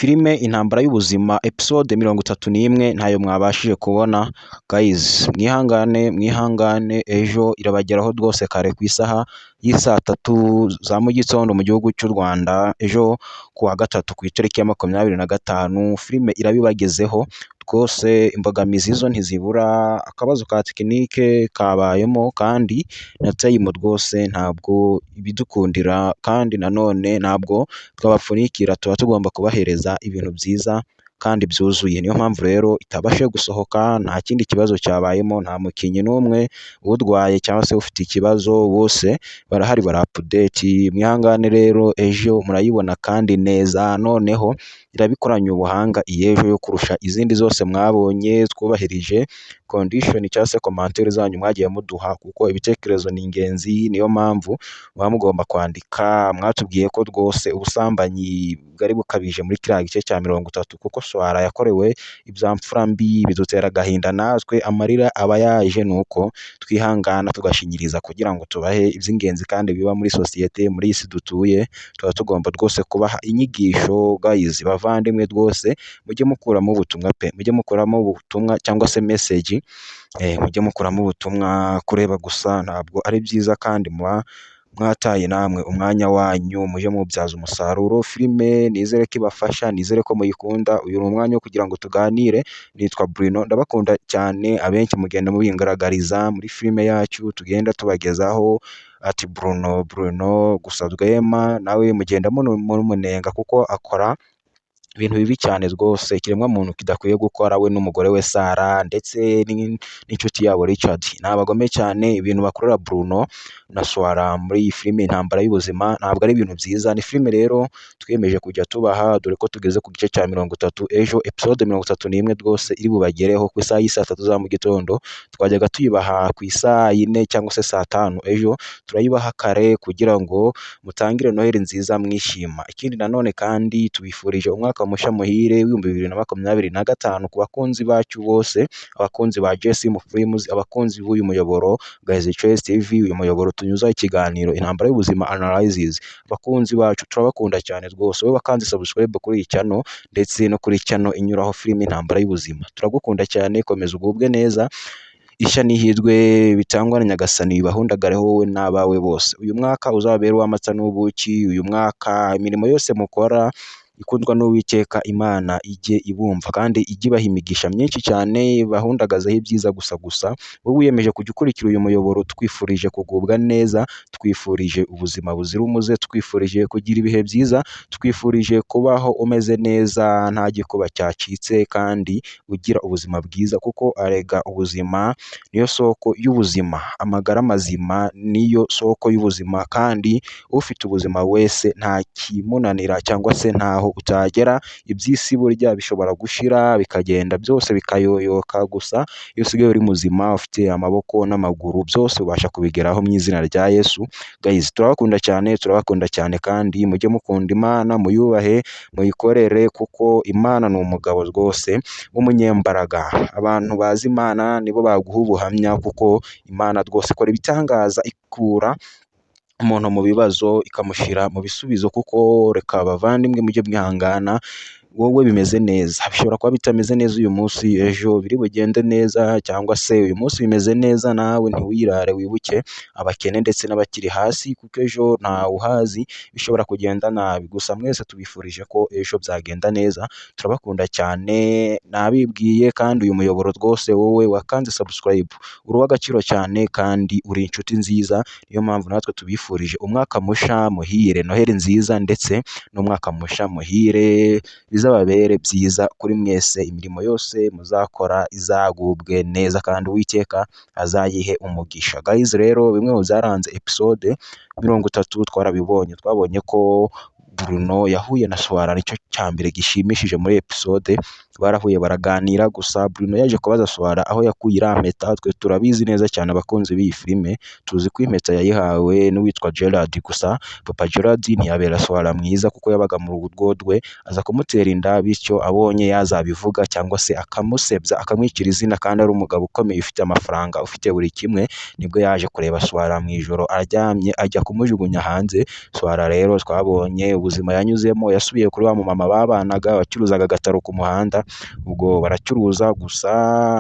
filime Intambara y'Ubuzima episode 31 ntayo mwabashije kubona guys, mwihangane ejo irabageraho rwose kare ku isaha y'isaa 3 za mu gitondo mu gihugu cy'u Rwanda. Ejo kuwa gatatu ku itariki ya 25 filime irabibagezeho rwose. Imbogamizi zo ntizibura, akabazo ka tekinike kabayemo kandi na time rwose ntabwo ibidukundira, kandi nanone ntabwo twabapfunikira, tuba tugomba kubahereza ibintu byiza kandi byuzuye. Niyo mpamvu rero itabashe gusohoka, nta kindi kibazo cyabayemo, nta mukinnyi n'umwe urwaye cyangwa se ufite ikibazo, bose barahari bara update. Mwihangane rero ejo murayibona kandi neza, noneho irabikoranye ubuhanga iyejo yo kurusha izindi zose mwabonye. Twubahirije condition cyangwa se commentaire zanyu mwagiye muduha, kuko ibitekerezo ni ingenzi. Niyo mpamvu muba mugomba kwandika. Mwatubwiye ko rwose ubusambanyi bwari bukabije muri kiriya gice cya 30, kuko Swara yakorewe ibyamfura mbi bidutera agahinda, natwe amarira aba yaje. Nuko twihangana tugashinyiriza kugira ngo tubahe iby'ingenzi kandi biba muri sosiyete, muri isi dutuye. Tuba tugomba rwose kubaha inyigisho guys, bavandimwe rwose mujye mukuramo ubutumwa pe, mujye mukuramo ubutumwa cyangwa se message, mujye mukuramo ubutumwa. Kureba gusa ntabwo ari byiza, kandi muba mwataye namwe umwanya wanyu, mujye mubyaza umusaruro. Filime nizere ko ibafasha, nizere ko muyikunda. Uyu ni umwanya wo kugira ngo tuganire. Nitwa Bruno, ndabakunda cyane. Abenshi mugenda mubingaragariza muri filime yacu tugenda tubagezaho ati Bruno gusa Rwema nawe mugenda mumunenga kuko akora ibintu bibi cyane rwose, ikiremwa muntu kidakwiye gukora, we n'umugore we Sara ndetse n'inshuti yabo Richard. Ni abagome cyane. Ibintu bakorera Bruno na Swara muri iyi filime Intambara y'Ubuzima ntabwo ari ibintu byiza. Ni filime rero twiyemeje kujya tubaha, dore ko tugeze ku gice cya 30. Ejo episode 31 rwose iri bubagereho ku isaha y'isaa 3 za mu gitondo. Twajyaga tuyibaha ku isaha 4 cyangwa se saa 5. Ejo turayibaha kare kugira ngo mutangire Noheli nziza mwishima. Ikindi nanone kandi tubifurije umwaka mushya muhire w'ibihumbi 2025 ku bakunzi bacu bose, abakunzi ba JSM Films, abakunzi b'uyu muyoboro Guys Choice TV, uyu muyoboro tunyuzaho ikiganiro Intambara y'Ubuzima analysis. Abakunzi bacu turabakunda cyane rwose. Wowe bakanze subscribe kuri iyi channel ndetse no kuri channel inyuraho filime Intambara y'Ubuzima. Turagukunda cyane, komeza ugubwe neza. Ishya n'ihirwe bitangwa na Nyagasani bibahundagareho wowe n'abawe bose. Uyu mwaka uzabera uw'amata n'ubuki. Uyu mwaka imirimo yose mukora ikundwa n'Uwiteka Imana ijye ibumva kandi ijye ibaha imigisha myinshi cyane, bahundagazaho ibyiza gusa. Wowe wiyemeje kujya ukurikira uyu muyoboro, twifurije kugubwa neza, twifurije ubuzima buzira umuze, twifurije kugira ibihe byiza, twifurije kubaho umeze neza nta gikuba cyacitse, kandi ugira ubuzima bwiza, kuko arega ubuzima niyo soko y'ubuzima. Amagara mazima niyo soko y'ubuzima, kandi ufite ubuzima wese nta kimunanira cyangwa se ntaho utagera. Iby'isi burya bishobora gushira bikagenda byose bikayoyoka, gusa iyo usigaye uri muzima ufite amaboko n'amaguru byose ubasha kubigeraho mu izina rya Yesu. Guys, turabakunda cyane kandi mujye mukunda Imana, muyubahe, muyikorere, kuko Imana ni umugabo rwose w'umunyembaraga. Abantu bazi Imana nibo baguha ubuhamya, kuko Imana rwose ikora ibitangaza, ikura umuntu mu bibazo ikamushyira mu bisubizo. Kuko reka bavandimwe mujye mwihangana. Wowe bimeze neza, bishobora kuba bitameze neza uyu munsi, ejo biri bugende neza, cyangwa se uyu munsi bimeze neza, nawe ntiwirare, wibuke abakene ndetse n'abakiri hasi, kuko ejo nta uhazi, bishobora kugenda nabi. Gusa mwese tubifurije ko ejo byagenda neza. Turabakunda cyane, nabibwiye. Kandi uyu muyoboro rwose wowe wakanze subscribe uri uw'agaciro cyane, kandi uri inshuti nziza. Niyo mpamvu natwe tubifurije umwaka musha muhire, Noheli nziza, ndetse n'umwaka musha muhire. Bizababere byiza kuri mwese, imirimo yose muzakora izagubwe neza, kandi Uwiteka azayihe umugisha. Guys, rero bimwe mu byaranze episode 30 twarabibonye. Twabonye ko Bruno yahuye na Swara, nicyo cya mbere gishimishije muri episode barahuye baraganira, gusa Bruno yaje kubaza Swara aho yakuye iriya mpeta. Twe turabizi neza cyane abakunzi b'iyi filime, tuzi ko impeta yayihawe n'uwitwa Gerard, gusa Papa Gerard ntiyabera Swara mwiza kuko yabaga mu rugo rwe, aza kumutera inda, bityo abonye yazabivuga cyangwa se akamusebya akamwicira izina kandi ari umugabo ukomeye ufite amafaranga ufite buri kimwe, nibwo yaje kureba Swara mu ijoro aryamye ajya kumujugunya hanze. Swara rero twabonye ubuzima yanyuzemo, yasubiye kuri wa mumama babanaga wacuruzaga agataro ku muhanda, ubwo baracuruza gusa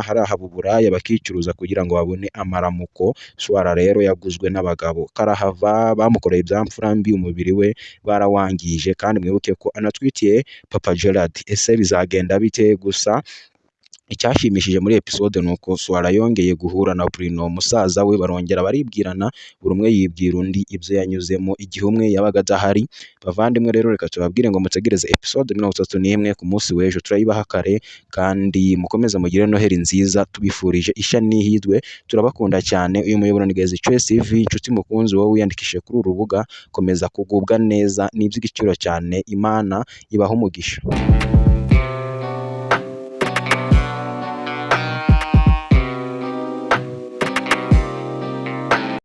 hari ahaba uburaya bakicuruza kugira ngo babone amaramuko. Swara rero yaguzwe n'abagabo, karahava bamukoreye ibyamfura mbi, umubiri we barawangije, kandi mwibuke ko anatwitiye Papa Gerard. Ese bizagenda bite? Gusa icyashimishije muri episode ni uko Swara yongeye guhura na Bruno musaza we, barongera baribwirana, buri umwe yibwira undi ibyo yanyuzemo igihe umwe yabaga adahari. Bavandimwe rero reka tubabwire ngo mutegereze episode 31 ku munsi w'ejo, turayibaha kare, kandi mukomeze mugire noheri nziza, tubifurije ishya n'ihirwe, turabakunda cyane. Uyu muyoboro ni Gezi Trace TV, inshuti mukunzi wowe wiyandikishije kuri uru rubuga, komeza kugubwa neza, ni iby'igiciro cyane, Imana ibaha umugisha.